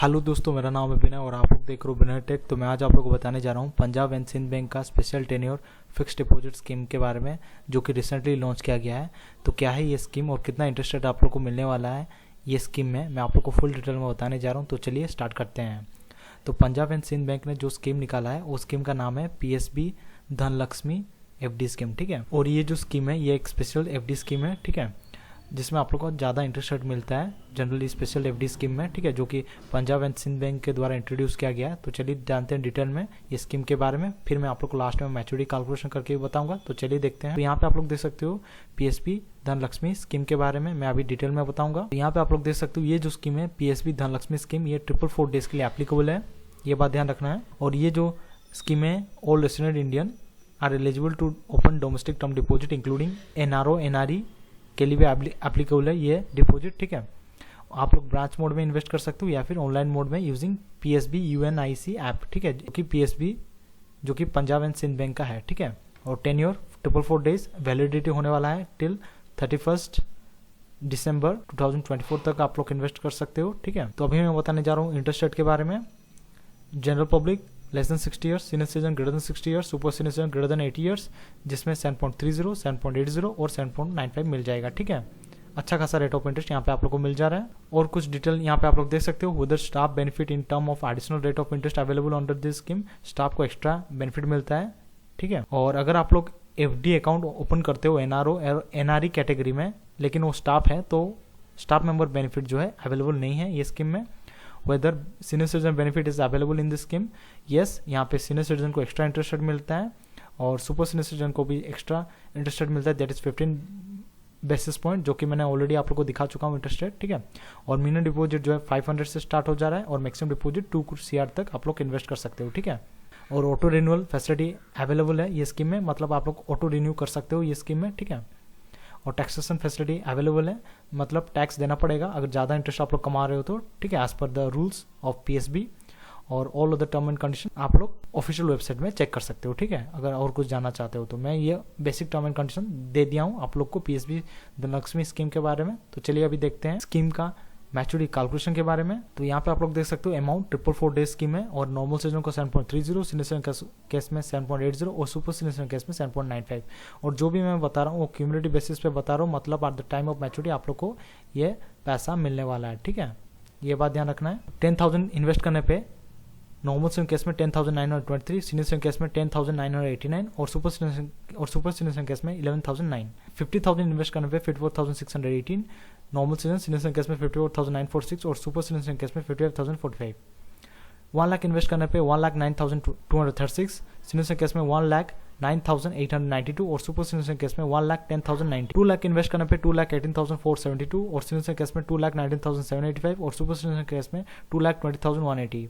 Hello दोस्तों, मेरा नाम है विनय और आप लोग देख रहे हो विनय टेक। तो मैं आज आप लोगों को बताने जा रहा हूँ पंजाब एंड सिंध बैंक का special tenure fix deposit scheme के बारे में, जो कि रिसेंटली लॉन्च किया गया है। तो क्या है ये स्कीम और कितना इंटरेस्ट रेट आप लोग को मिलने वाला है ये स्कीम में, मैं आप लोग को फुल डिटेल में बताने जा रहा हूँ। तो चलिए स्टार्ट करते हैं। तो पंजाब एंड सिंध बैंक ने जो स्कीम निकाला है वो स्कीम का नाम है PSB धनलक्ष्मी FD स्कीम, ठीक है। और ये जो स्कीम है ये एक स्पेशल FD स्कीम है, ठीक है, जिसमें आप लोग को ज़्यादा इंटरेस्ट रेट मिलता है जनरली स्पेशल FD स्कीम में, ठीक है, जो कि पंजाब एंड सिंध बैंक के द्वारा इंट्रोड्यूस किया गया है। तो चलिए जानते हैं डिटेल में ये स्कीम के बारे में, फिर मैं आप लोग को लास्ट में मैच्योरिटी कैलकुलेशन करके भी बताऊंगा। तो चलिए देखते हैं। तो यहाँ पे आप लोग देख सकते हो PSB धनलक्ष्मी स्कीम के बारे में मैं अभी डिटेल में बताऊंगा। तो यहाँ पे आप लोग देख सकते हो ये जो स्कीम है PSB धनलक्ष्मी स्कीम, ये 444 डेज के लिए एप्लीकेबल है, ये बात ध्यान रखना है। और ये जो स्कीम है all resident Indian are eligible to open domestic term deposit including NRO NRE के लिए भी एप्लीकेबल है ये डिपॉजिट, ठीक है। आप लोग ब्रांच मोड में इन्वेस्ट कर सकते हो या फिर ऑनलाइन मोड में यूजिंग PSB UNIC ऐप, ठीक है, जो कि PSB जो कि पंजाब एंड सिंध बैंक का है, ठीक है। और टेन्योर 444 डेज वैलिडिटी होने वाला है टिल 31 दिसंबर 2024 तक आप लोग इन्वेस्ट कर सकते हो, ठीक है। तो अभी मैं बताने जा रहा हूँ इंटरेस्ट रेट के बारे में। General public less than 60 years, senior citizen greater than 60 years, super senior citizen greater than 80 years, जिसमें 7.30, 7.80 और 7.95 मिल जाएगा, ठीक है। अच्छा खासा रेट ऑफ इंटरेस्ट यहाँ पे आप लोग को मिल जा रहा है। और कुछ डिटेल यहाँ पे आप लोग देख सकते हो। उधर staff benefit in term of additional rate of interest available under this scheme, staff को एक्स्ट्रा बेनिफिट मिलता है, ठीक है। और अगर आप लोग FD अकाउंट ओपन करते हो NRO और NRE कैटेगरी में, लेकिन वो स्टाफ है, तो स्टाफ मेंबर बेनिफिट जो है अवेलेबल नहीं है ये स्कीम में। Whether senior citizen benefit is available in this scheme, yes, यहाँ पे सीनियर सिटीजन को एक्स्ट्रा इंटरेस्ट रेट मिलता है और सुपर सीनियर सिटीजन को भी एक्स्ट्रा इंटरेस्ट रेट मिलता है, दैट इज 15 बेसिस पॉइंट, जो कि मैंने ऑलरेडी आप लोग को दिखा चुका हूँ इंटरेस्ट रेट, ठीक है। और मिनिमम डिपॉजिट जो है 500 से स्टार्ट हो जा रहा है और मैक्सिमम डिपॉजिट 2 CR तक आप लोग इन्वेस्ट कर सकते हो, ठीक है। और ऑटो रिन्यूअल फैसिलिटी अवेलेबल है ये स्कीम में, मतलब आप लोग ऑटो रिन्यू कर सकते हो ये स्कीम में, ठीक है। और टैक्सेशन फैसिलिटी अवेलेबल है, मतलब टैक्स देना पड़ेगा अगर ज़्यादा इंटरेस्ट आप लोग कमा रहे हो तो, ठीक है, as per the rules of PSB। और all other term and condition आप लोग ऑफिशियल वेबसाइट में चेक कर सकते हो, ठीक है, अगर और कुछ जानना चाहते हो तो। मैं ये बेसिक टर्म एंड कंडीशन दे दिया हूँ आप लोग को PSB धनलक्ष्मी स्कीम के बारे में। तो चलिए अभी देखते हैं स्कीम का मैच्योरिटी कैलकुलेशन के बारे में। तो यहाँ पे आप लोग देख सकते हो अमाउंट 444 डेज स्कीम है और नॉर्मल सिटीजन को 7.30, सीनियर सिटीजन केस में 7.80 और सुपर सीनियर सिटीजन केस में 7.95। और जो भी मैं बता रहा हूँ वो क्यूमुलेटिव बेसिस पे बता रहा हूँ, मतलब at the time of maturity आप लोग को ये पैसा मिलने वाला है, ठीक है, ये बात ध्यान रखना है। 10,000 इन्वेस्ट करने पे नॉर्मल सिटीजन केस में 10,923, सीनियर सिटीजन केस में 10,989 और सुपर सीनियर केस में 11,009। 50,000 इन्वेस्ट करने पे 54,618, नॉर्मल सीनियर केस में 54,946 और सुपर सीनियर केस में 58,045। 1 लाख इन्वेस्ट करने पे 1,09,236, सीनियर केस में 1,09,892 और सुपर सीनियर केस में 1,10,090। 2 लाख इन्वेस्ट करने पे 2,18,472 और सीनियर केस में 2,19,785 और सुपर सीनियर केस में 2,20,180।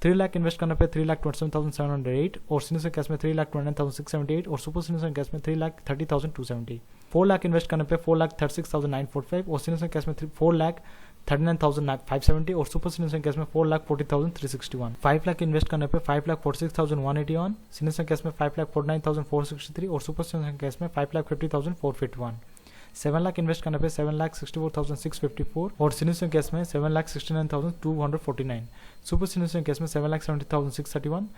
3 लाख इन्वेस्ट करने पे 3,27,708 और सीनियर केस में 3,29,678 और सुपर सीनियर केस में 3,30,270। 4 लाख इन्वेस्ट करने पे 4,36,945 और सीनियर केस में 4,39,570 और सुपर सीनियर केस में 4,40,361। 5 लाख इन्वेस्ट करने पे 5,46,181, सीनियर केस में 5,49,463 और सुपर सीनियर केस में 5,50,451। 7 लाख इन्वेस्ट करने पे 7,64,654 और सीनियर केस में 7,69,249, सुपर सीनियर केस में 7,70,631।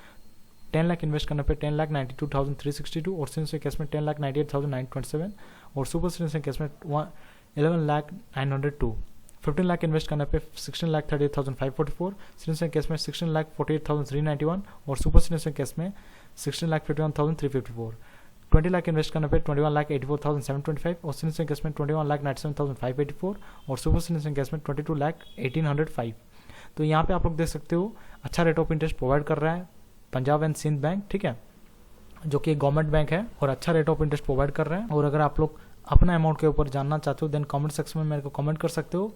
10 लाख इन्वेस्ट करने पे 10,92,362 और सीनियर केस में 10,98,927 और सुपर सीनियर केस में 11,09,2। 15 लाख इन्वेस्ट करने पे 16,38,544, सीनियर केस में 16,48,391 और सुपर सीनियर केस में 16,51,354। 20 लाख इन्वेस्ट करने पे 21,84,725 और सीनियर केस में 21,97,584 और सुपर सीनियर केस में 22,18,105। तो यहाँ पे आप लोग देख सकते हो अच्छा रेट ऑफ इंटरेस्ट प्रोवाइड कर रहा है पंजाब एंड सिंध बैंक, ठीक है, जो कि गवर्नमेंट बैंक है और अच्छा रेट ऑफ इंटरेस्ट प्रोवाइड कर रहा है। और अगर आप लोग अपना अमाउंट के ऊपर जानना चाहते हो देन कमेंट सेक्शन में मेरे को कमेंट कर सकते हो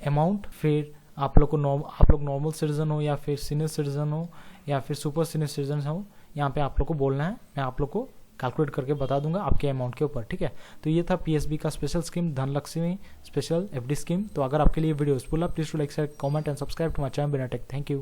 अमाउंट। फिर आप लोग नॉर्मल सिटीजन हो या फिर सीनियर सिटीजन हो या फिर सुपर सीनियर सिटीजन हो, यहाँ पे आप लोग को बोलना है, मैं आप लोग को कैलकुलेट करके बता दूंगा आपके अमाउंट के ऊपर, ठीक है। तो ये था PSB का special scheme Dhanalakshmi special FD scheme. तो अगर आपके लिए वीडियो यूजफुल है please to like share comment and subscribe to my channel Vinay tech. Thank you.